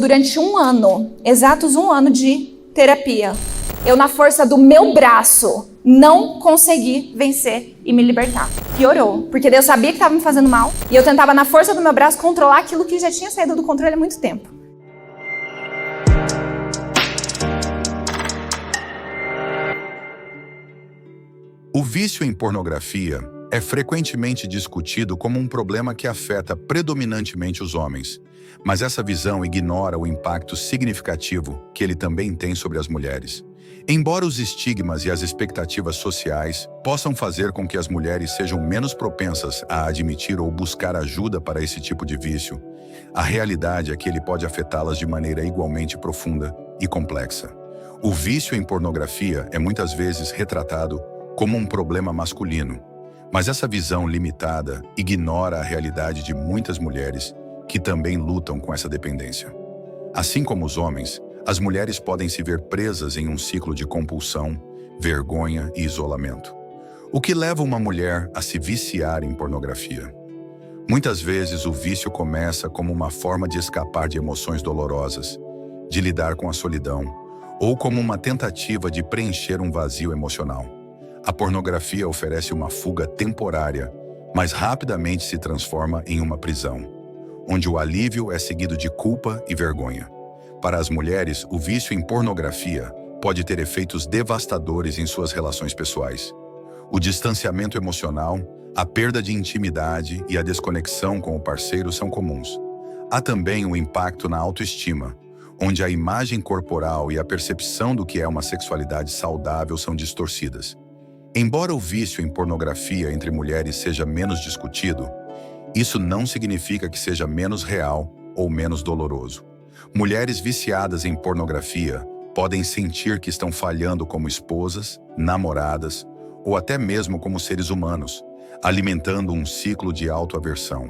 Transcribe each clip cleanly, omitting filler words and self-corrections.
Durante um ano, exatos um ano de terapia, eu na força do meu braço não consegui vencer e me libertar. Piorou, porque eu sabia que estava me fazendo mal e eu tentava na força do meu braço controlar aquilo que já tinha saído do controle há muito tempo. O vício em pornografia é frequentemente discutido como um problema que afeta predominantemente os homens, mas essa visão ignora o impacto significativo que ele também tem sobre as mulheres. Embora os estigmas e as expectativas sociais possam fazer com que as mulheres sejam menos propensas a admitir ou buscar ajuda para esse tipo de vício, a realidade é que ele pode afetá-las de maneira igualmente profunda e complexa. O vício em pornografia é muitas vezes retratado como um problema masculino, mas essa visão limitada ignora a realidade de muitas mulheres que também lutam com essa dependência. Assim como os homens, as mulheres podem se ver presas em um ciclo de compulsão, vergonha e isolamento, o que leva uma mulher a se viciar em pornografia. Muitas vezes o vício começa como uma forma de escapar de emoções dolorosas, de lidar com a solidão, ou como uma tentativa de preencher um vazio emocional. A pornografia oferece uma fuga temporária, mas rapidamente se transforma em uma prisão, onde o alívio é seguido de culpa e vergonha. Para as mulheres, o vício em pornografia pode ter efeitos devastadores em suas relações pessoais. O distanciamento emocional, a perda de intimidade e a desconexão com o parceiro são comuns. Há também o impacto na autoestima, onde a imagem corporal e a percepção do que é uma sexualidade saudável são distorcidas. Embora o vício em pornografia entre mulheres seja menos discutido, isso não significa que seja menos real ou menos doloroso. Mulheres viciadas em pornografia podem sentir que estão falhando como esposas, namoradas ou até mesmo como seres humanos, alimentando um ciclo de autoaversão.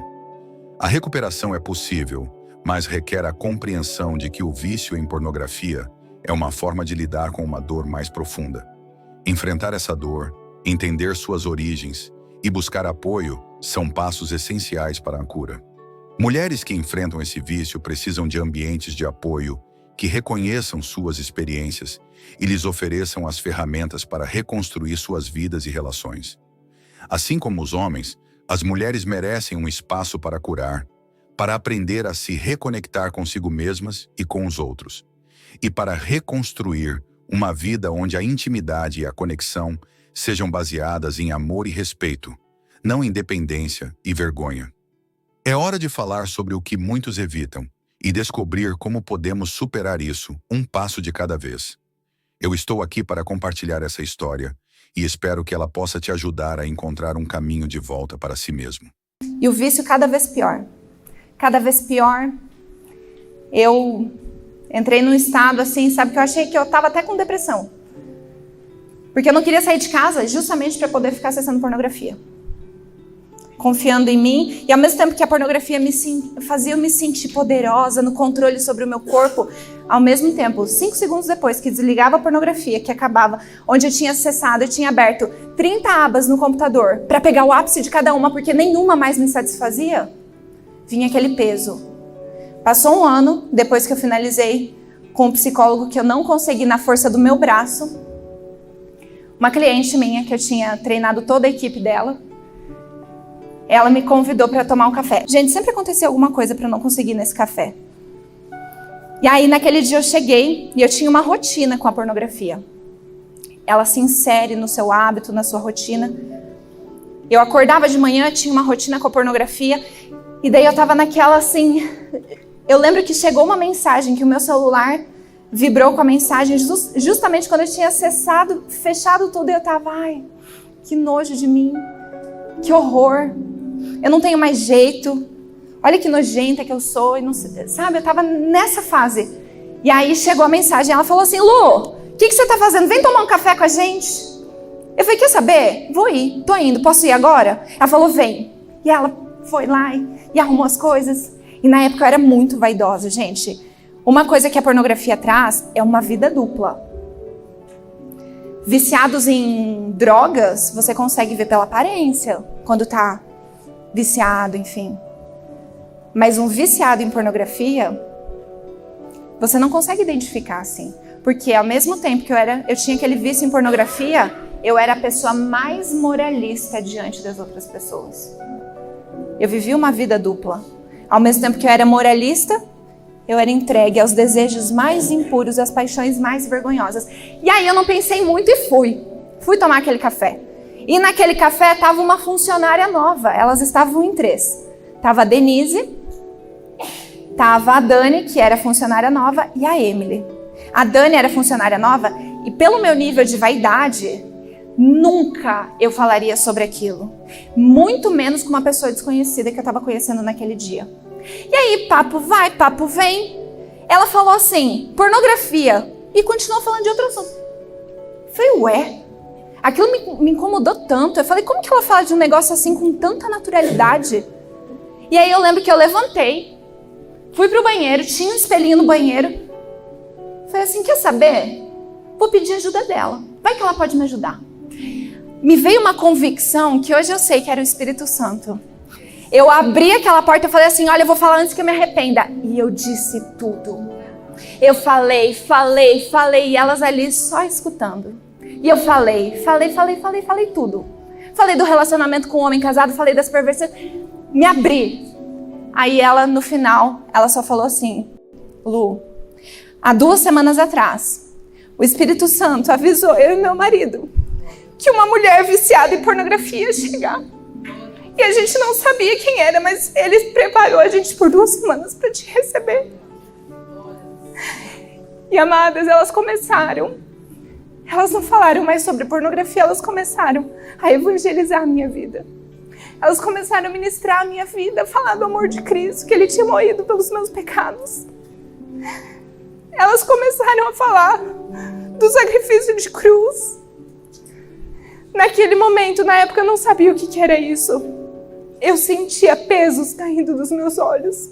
A recuperação é possível, mas requer a compreensão de que o vício em pornografia é uma forma de lidar com uma dor mais profunda. Enfrentar essa dor, entender suas origens e buscar apoio são passos essenciais para a cura. Mulheres que enfrentam esse vício precisam de ambientes de apoio que reconheçam suas experiências e lhes ofereçam as ferramentas para reconstruir suas vidas e relações. Assim como os homens, as mulheres merecem um espaço para curar, para aprender a se reconectar consigo mesmas e com os outros, e para reconstruir uma vida onde a intimidade e a conexão sejam baseadas em amor e respeito, não em dependência e vergonha. É hora de falar sobre o que muitos evitam e descobrir como podemos superar isso, um passo de cada vez. Eu estou aqui para compartilhar essa história e espero que ela possa te ajudar a encontrar um caminho de volta para si mesmo. E o vício cada vez pior. Cada vez pior. Eu entrei num estado assim, sabe, que eu achei que eu estava até com depressão. Porque eu não queria sair de casa justamente para poder ficar acessando pornografia. Confiando em mim, e ao mesmo tempo que a pornografia fazia eu me sentir poderosa, no controle sobre o meu corpo, ao mesmo tempo, 5 segundos depois que desligava a pornografia, que acabava, onde eu tinha acessado, eu tinha aberto 30 abas no computador para pegar o ápice de cada uma, porque nenhuma mais me satisfazia, vinha aquele peso. Passou um ano, depois que eu finalizei com um psicólogo que eu não consegui na força do meu braço, uma cliente minha, que eu tinha treinado toda a equipe dela, ela me convidou para tomar um café. Gente, sempre acontecia alguma coisa para eu não conseguir nesse café. E aí, naquele dia eu cheguei e eu tinha uma rotina com a pornografia. Ela se insere no seu hábito, na sua rotina. Eu acordava de manhã, tinha uma rotina com a pornografia, e daí eu tava naquela assim... Eu lembro que chegou uma mensagem, que o meu celular vibrou com a mensagem justamente quando eu tinha acessado, fechado tudo, e eu tava, ai, que nojo de mim, que horror. Eu não tenho mais jeito, olha que nojenta que eu sou, e não, sabe, eu tava nessa fase. E aí chegou a mensagem, ela falou assim, Lu, o que você tá fazendo? Vem tomar um café com a gente. Eu falei, quer saber? Vou ir, tô indo, posso ir agora? Ela falou, vem. E ela foi lá e arrumou as coisas. E na época eu era muito vaidosa, gente. Uma coisa que a pornografia traz é uma vida dupla. Viciados em drogas, você consegue ver pela aparência, quando tá viciado, enfim. Mas um viciado em pornografia, Você não consegue identificar assim. Porque ao mesmo tempo que eu tinha aquele vício em pornografia, eu era a pessoa mais moralista diante das outras pessoas. Eu vivia uma vida dupla. Ao mesmo tempo que eu era moralista, eu era entregue aos desejos mais impuros, às paixões mais vergonhosas. E aí eu não pensei muito e fui. Fui tomar aquele café. E naquele café estava uma funcionária nova. Elas estavam em 3. Estava a Denise, estava a Dani, que era funcionária nova, e a Emily. A Dani era funcionária nova e pelo meu nível de vaidade, nunca eu falaria sobre aquilo. Muito menos com uma pessoa desconhecida que eu estava conhecendo naquele dia. E aí, papo vai, papo vem. Ela falou assim, pornografia. E continuou falando de outro assunto. Eu falei, ué? Aquilo me incomodou tanto. Eu falei, como que ela fala de um negócio assim com tanta naturalidade? E aí eu lembro que eu levantei, fui pro banheiro, tinha um espelhinho no banheiro. Falei assim, quer saber? Vou pedir ajuda dela. Vai que ela pode me ajudar. Me veio uma convicção que hoje eu sei que era o Espírito Santo. Eu abri aquela porta e falei assim, olha, eu vou falar antes que eu me arrependa. E eu disse tudo. Eu falei, e elas ali só escutando. E eu falei tudo. Falei do relacionamento com o homem casado, falei das perversões. Me abri. Aí ela, no final, ela só falou assim, Lu, há 2 semanas atrás, o Espírito Santo avisou eu e meu marido que uma mulher viciada em pornografia ia chegar. E a gente não sabia quem era, mas ele preparou a gente por 2 semanas para te receber. E amadas, elas não falaram mais sobre pornografia, elas começaram a evangelizar a minha vida. Elas começaram a ministrar a minha vida, falar do amor de Cristo, que Ele tinha morrido pelos meus pecados. Elas começaram a falar do sacrifício de cruz. Naquele momento, na época, eu não sabia o que era isso. Eu sentia pesos caindo dos meus olhos.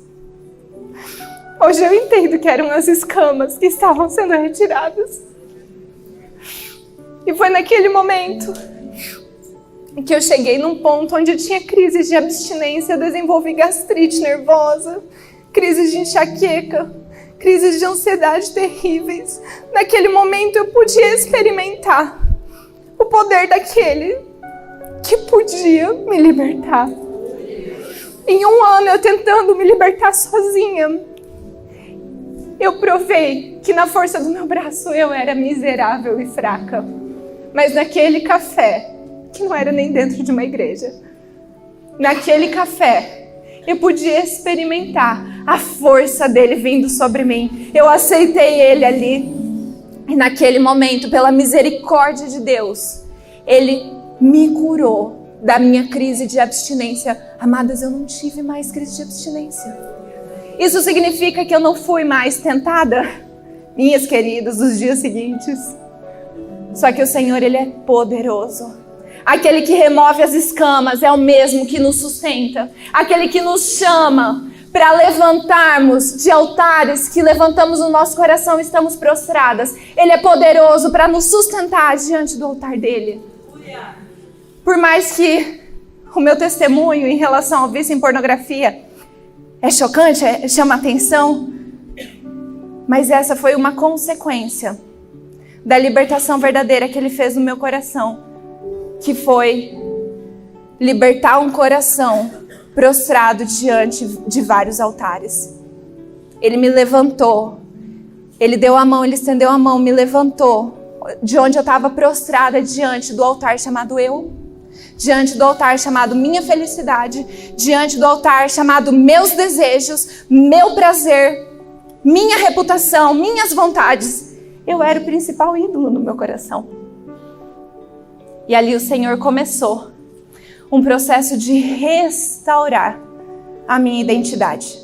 Hoje eu entendo que eram as escamas que estavam sendo retiradas. E foi naquele momento que eu cheguei num ponto onde eu tinha crises de abstinência, eu desenvolvi gastrite nervosa, crises de enxaqueca, crises de ansiedade terríveis. Naquele momento eu podia experimentar o poder daquele que podia me libertar. Em 1 ano eu tentando me libertar sozinha, eu provei que na força do meu braço eu era miserável e fraca. Mas naquele café, que não era nem dentro de uma igreja, naquele café, eu podia experimentar a força dele vindo sobre mim. Eu aceitei ele ali. E naquele momento, pela misericórdia de Deus, ele me curou da minha crise de abstinência. Amadas, eu não tive mais crise de abstinência. Isso significa que eu não fui mais tentada, minhas queridas, nos dias seguintes. Só que o Senhor, Ele é poderoso. Aquele que remove as escamas é o mesmo que nos sustenta. Aquele que nos chama para levantarmos de altares que levantamos no nosso coração e estamos prostradas. Ele é poderoso para nos sustentar diante do altar dele. Por mais que o meu testemunho em relação ao vício em pornografia é chocante, chama atenção, mas essa foi uma consequência da libertação verdadeira que Ele fez no meu coração, que foi libertar um coração prostrado diante de vários altares. Ele me levantou, Ele deu a mão, Ele estendeu a mão, me levantou de onde eu estava prostrada diante do altar chamado eu, diante do altar chamado minha felicidade, diante do altar chamado meus desejos, meu prazer, minha reputação, minhas vontades. Eu era o principal ídolo no meu coração. E ali o Senhor começou um processo de restaurar a minha identidade.